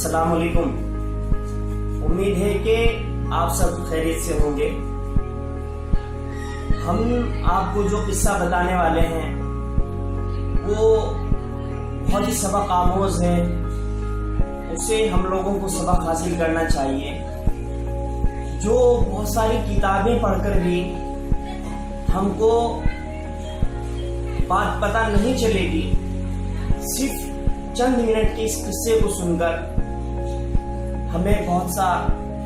अस्सलाम वालेकुम। उम्मीद है कि आप सब खैरियत से होंगे। हम आपको जो किस्सा बताने वाले हैं वो बहुत ही सबक आमोज है, उससे हम लोगों को सबक हासिल करना चाहिए। जो बहुत सारी किताबें पढ़कर भी हमको बात पता नहीं चलेगी, सिर्फ चंद मिनट के इस किस्से को सुनकर हमें बहुत सा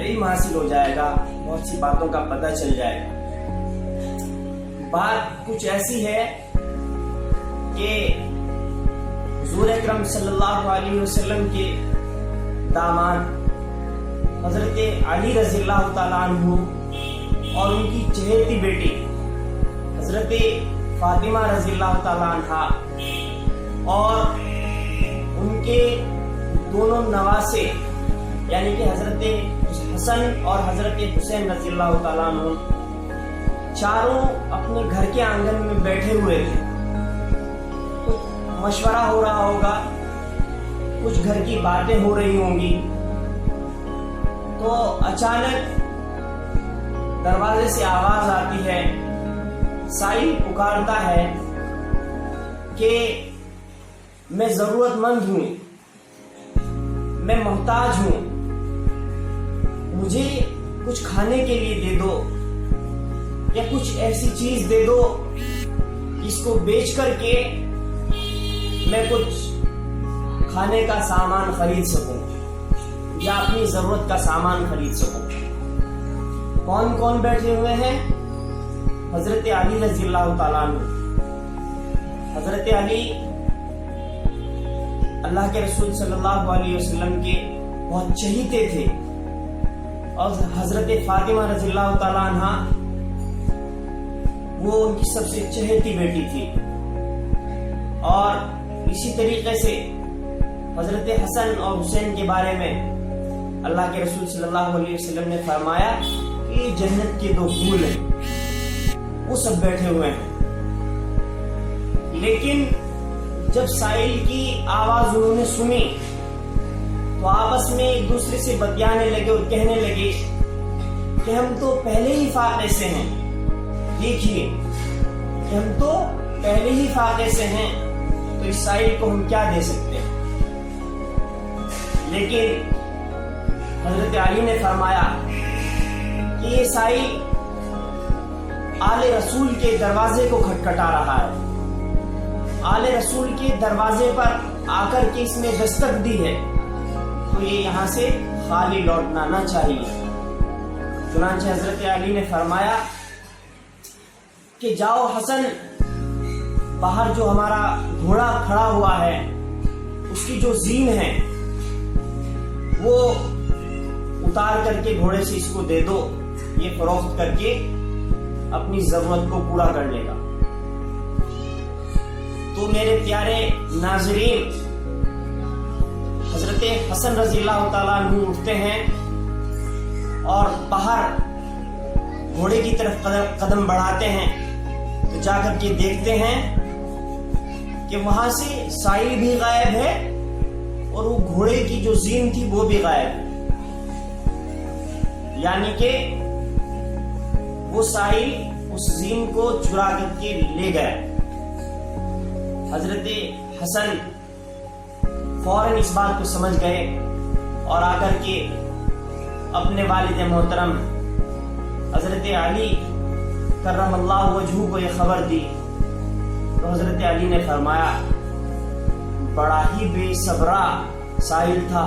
इल्म हासिल हो जाएगा, बहुत सी बातों का पता चल जाएगा। बात कुछ ऐसी है कि हुज़ूर अकरम सल्लल्लाहु अलैहि वसल्लम के दामाद हजरत अली रज़ियल्लाहु ताला अन्हु और उनकी चहेती बेटी हजरत फातिमा रज़ियल्लाहु ताला अन्हा और उनके दोनों नवासे यानी कि हजरत हसन और हजरत हुसैन रज़ियल्लाहु ताला अन्हु चारों अपने घर के आंगन में बैठे हुए थे। कुछ मशवरा हो रहा होगा, कुछ घर की बातें हो रही होंगी, तो अचानक दरवाजे से आवाज आती है। साइल पुकारता है कि मैं जरूरतमंद हूं, मैं मोहताज हूं, मुझे कुछ खाने के लिए दे दो या कुछ ऐसी चीज दे दो इसको बेच करके मैं कुछ खाने का सामान खरीद सकूं या अपनी जरूरत का सामान खरीद सकूं। कौन कौन बैठे हुए हैं? हजरत अली रज़ियल्लाहु ताला अन्हु। हजरत अली अल्लाह के रसूल सल्लल्लाहु अलैहि वसल्लम के बहुत चहीते थे और हजरत फातिमा रज़ियल्लाहु ताला अन्हा वो उनकी सबसे चहेती बेटी थी। और इसी तरीके से हजरत हसन और हुसैन के बारे में अल्लाह के रसूल सल्लल्लाहु अलैहि वसल्लम ने फरमाया कि ये जन्नत के दो फूल हैं, वो सब बैठे हुए हैं। लेकिन जब साइल की आवाज उन्होंने सुनी तो आपस में एक दूसरे से बतियाने लगे और कहने लगे कि हम तो पहले ही फाके से हैं। देखिए कि हम तो पहले ही फाके से हैं, तो इस साइल को हम क्या दे सकते हैं। लेकिन हजरत अली ने फरमाया कि ये साइल आले रसूल के दरवाजे को खटखटा रहा है, आले रसूल के दरवाजे पर आकर के इसने दस्तक दी है, तो ये यहाँ से खाली लौटना ना चाहिए। चुनांचे हजरत अली ने फरमाया कि जाओ हसन, बाहर जो हमारा घोड़ा खड़ा हुआ है उसकी जो जीन है वो उतार करके घोड़े से इसको दे दो, ये फरोख्त करके अपनी जरूरत को पूरा कर लेगा। तो मेरे प्यारे नाज़रीन, हजरत हसन रज़ियल्लाहु ताला अन्हु उठते हैं और बाहर घोड़े की तरफ कदम बढ़ाते हैं, तो जाकर के देखते हैं कि वहां से साइल भी गायब है और वो घोड़े की जो जीन थी वो भी गायब है। यानी कि वो साइल उस जीन को चुरा करके ले गया। हजरत हसन फौरन इस बात को समझ गए और आकर के अपने वालिद मोहतरम हजरत अली करमल्लाहु वजहू को यह खबर दी। तो हजरत अली ने फरमाया, बड़ा ही बेसब्रा साहिल था,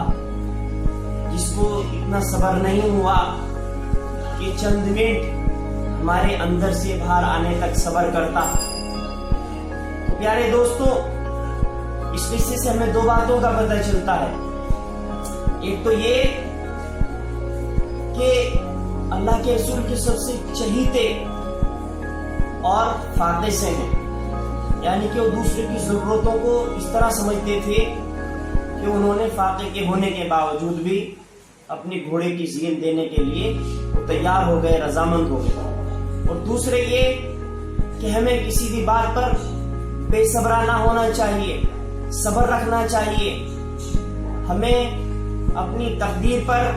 जिसको इतना सब्र नहीं हुआ कि चंद मिनट हमारे अंदर से बाहर आने तक सब्र करता। प्यारे दोस्तों, इस किस्से से हमें दो बातों का पता चलता है। एक तो ये कि अल्लाह के रसूल के सबसे चहीते और फाके से हैं, यानी कि वो दूसरे की जरूरतों को इस तरह समझते थे कि उन्होंने फाके के होने के बावजूद भी अपनी घोड़े की जीन देने के लिए वो तैयार हो गए, रजामंद हो गए। और दूसरे ये कि हमें किसी भी बात पर बेसब्रा ना होना चाहिए, सब्र रखना चाहिए। हमें اپنی تقدیر پر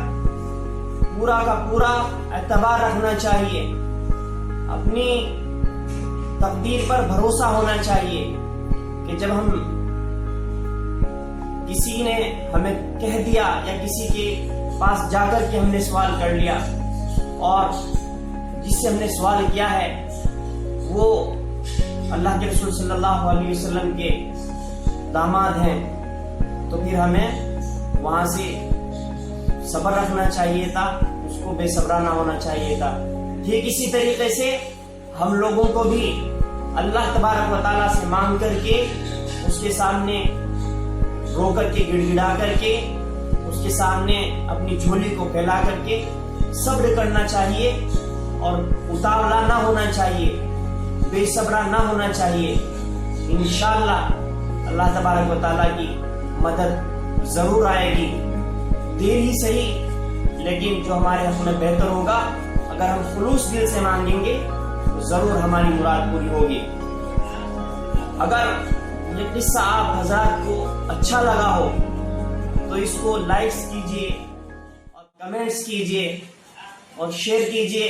پورا کا پورا اعتبار رکھنا چاہیے، اپنی تقدیر پر بھروسہ ہونا چاہیے کہ جب ہم کسی نے ہمیں کہہ دیا یا کسی کے پاس جا کر کے ہم نے سوال کر لیا اور جس سے ہم نے سوال کیا ہے وہ اللہ کے رسول صلی اللہ علیہ وسلم کے داماد ہیں، تو پھر ہمیں وہاں سے صبر رکھنا چاہیے تھا، اس کو بے صبرانہ ہونا چاہیے تھا۔ ٹھیک اسی طریقے سے ہم لوگوں کو بھی اللہ تبارک و تعالیٰ سے مانگ کر کے اس کے سامنے رو کر کے گڑ گڑا کر کے اس کے سامنے اپنی جھولی کو پھیلا کر کے صبر کرنا چاہیے اور اتاولا نہ ہونا چاہیے، بے صبرا نہ ہونا چاہیے۔ انشاءاللہ اللہ تبارک و تعالیٰ کی مدد ضرور آئے گی، دیر ہی صحیح لیکن جو ہمارے حق میں بہتر ہوگا، اگر ہم خلوص دل سے مانگیں گے تو ضرور ہماری مراد پوری ہوگی۔ اگر یہ قصہ آپ حضرات کو اچھا لگا ہو تو اس کو لائکس کیجئے اور کمنٹس کیجئے اور شیئر کیجئے،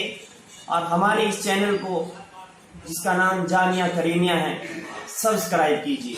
اور ہمارے اس چینل کو جس کا نام جامعہ کریمیہ ہے سبسکرائب کیجئے۔